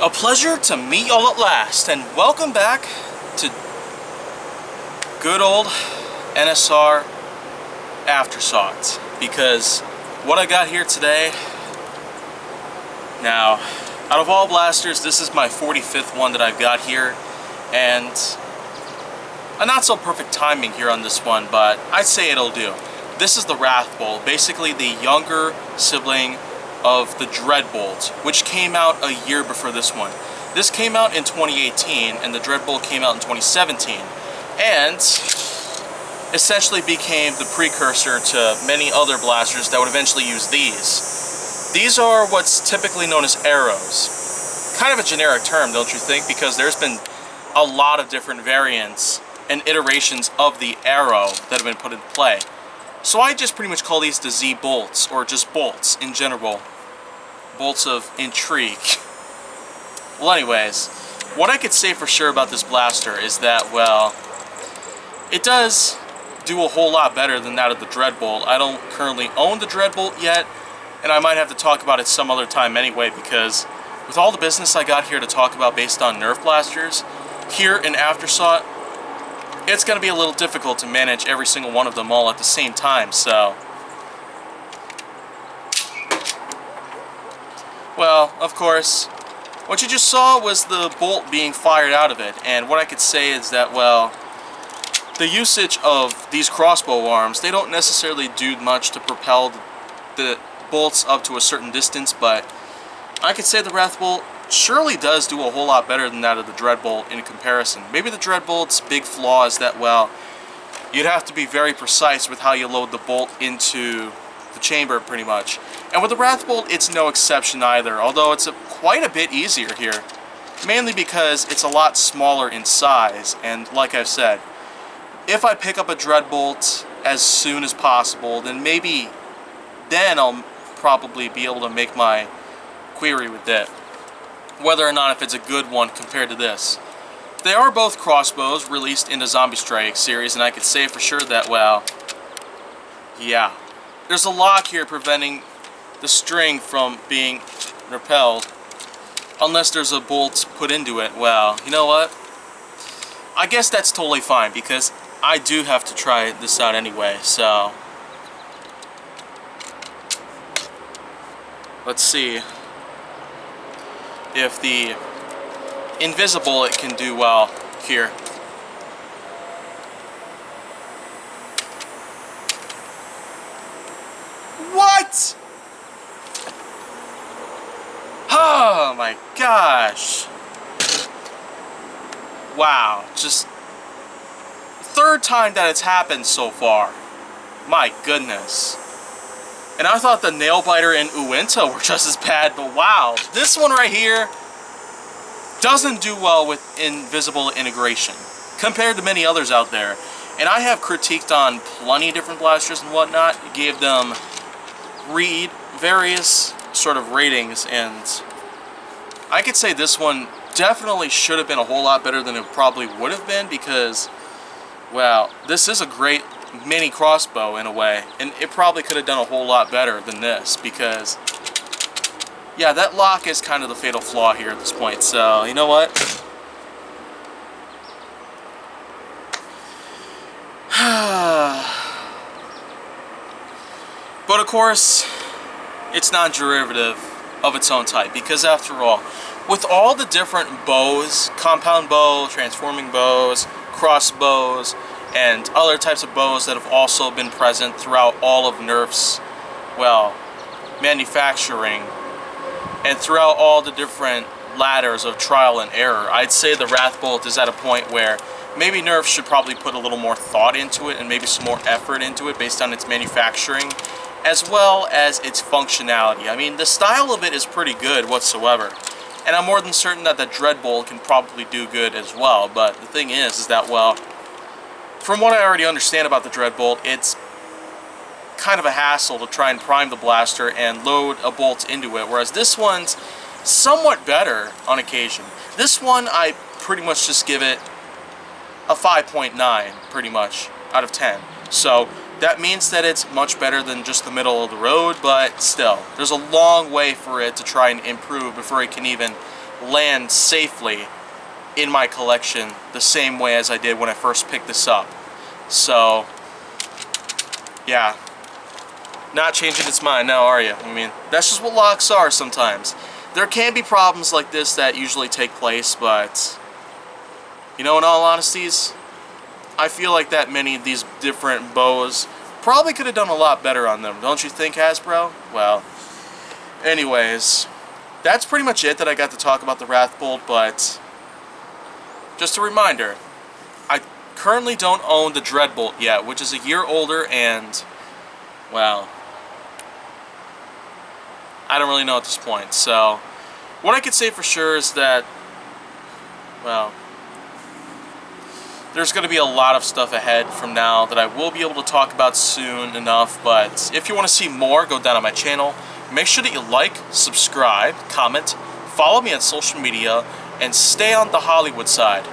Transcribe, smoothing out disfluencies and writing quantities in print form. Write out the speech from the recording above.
A pleasure to meet y'all at last, and welcome back to good old NSR Aftersought. Because what I got here today, now, out of all blasters, this is my 45th one that I've got here, and a not so perfect timing here on this one, but I'd say it'll do. This is the Wrathbolt, basically the younger sibling of the Dreadbolt, which came out a year before this one. This came out in 2018, and the Dreadbolt came out in 2017, and essentially became the precursor to many other blasters that would eventually use these. These are what's typically known as arrows. Kind of a generic term, don't you think? Because there's been a lot of different variants and iterations of the arrow that have been put in play. So I just pretty much call these the Z bolts, or just bolts in general. Bolts of intrigue. Well, anyways, what I could say for sure about this blaster is that, well, it does do a whole lot better than that of the Dreadbolt. I don't currently own the Dreadbolt yet, and I might have to talk about it some other time anyway, because with all the business I got here to talk about based on Nerf blasters, here in Aftersought, it's going to be a little difficult to manage every single one of them all at the same time, so... Well, of course, what you just saw was the bolt being fired out of it, and what I could say is that, well, the usage of these crossbow arms, they don't necessarily do much to propel the bolts up to a certain distance, but I could say the Wrathbolt surely does do a whole lot better than that of the Dreadbolt in comparison. Maybe the Dreadbolt's big flaw is that, well, you'd have to be very precise with how you load the bolt into the chamber, pretty much. And with the Wrathbolt, it's no exception either, although it's quite a bit easier here. Mainly because it's a lot smaller in size, and like I've said, if I pick up a Dreadbolt as soon as possible, then maybe then I'll probably be able to make my query with it. Whether or not if it's a good one compared to this. They are both crossbows released in the Zombie Strike series, and I could say for sure that, well, yeah. There's a lock here preventing the string from being repelled, unless there's a bolt put into it. Well, you know what? I guess that's totally fine, because I do have to try this out anyway, so... Let's see if the invisible it can do well here. What? Oh my gosh. Wow, just third time that it's happened so far. My goodness. And I thought the Nail Biter and Uinta were just as bad, but wow, this one right here doesn't do well with invisible integration compared to many others out there. And I have critiqued on plenty of different blasters and whatnot, gave them various sort of ratings, and I could say this one definitely should have been a whole lot better than it probably would have been, because, well, this is a great mini crossbow in a way, and it probably could have done a whole lot better than this, because yeah, that lock is kind of the fatal flaw here at this point. So you know what, but of course it's non-derivative of its own type, because after all, with all the different bows, compound bow, transforming bows, crossbows, and other types of bows that have also been present throughout all of Nerf's, well, manufacturing, and throughout all the different ladders of trial and error, I'd say the Wrathbolt is at a point where maybe Nerf should probably put a little more thought into it and maybe some more effort into it based on its manufacturing, as well as its functionality. I mean, the style of it is pretty good whatsoever, and I'm more than certain that the Dreadbolt can probably do good as well, but the thing is that, well, from what I already understand about the Dreadbolt, it's kind of a hassle to try and prime the blaster and load a bolt into it, whereas this one's somewhat better on occasion. This one, I pretty much just give it a 5.9, pretty much, out of 10. So that means that it's much better than just the middle of the road, but still, there's a long way for it to try and improve before it can even land safely in my collection the same way as I did when I first picked this up. So, yeah. Not changing its mind now, are you? I mean, that's just what locks are sometimes. There can be problems like this that usually take place, but, you know, in all honesties, I feel like that many of these different bows probably could have done a lot better on them. Don't you think, Hasbro? Well, anyways, that's pretty much it that I got to talk about the Wrathbolt, but just a reminder, I currently don't own the Dreadbolt yet, which is a year older, and, well, I don't really know at this point. So, what I could say for sure is that, well, there's going to be a lot of stuff ahead from now that I will be able to talk about soon enough, but if you want to see more, go down on my channel. Make sure that you like, subscribe, comment, follow me on social media, and stay on the Hollywood side.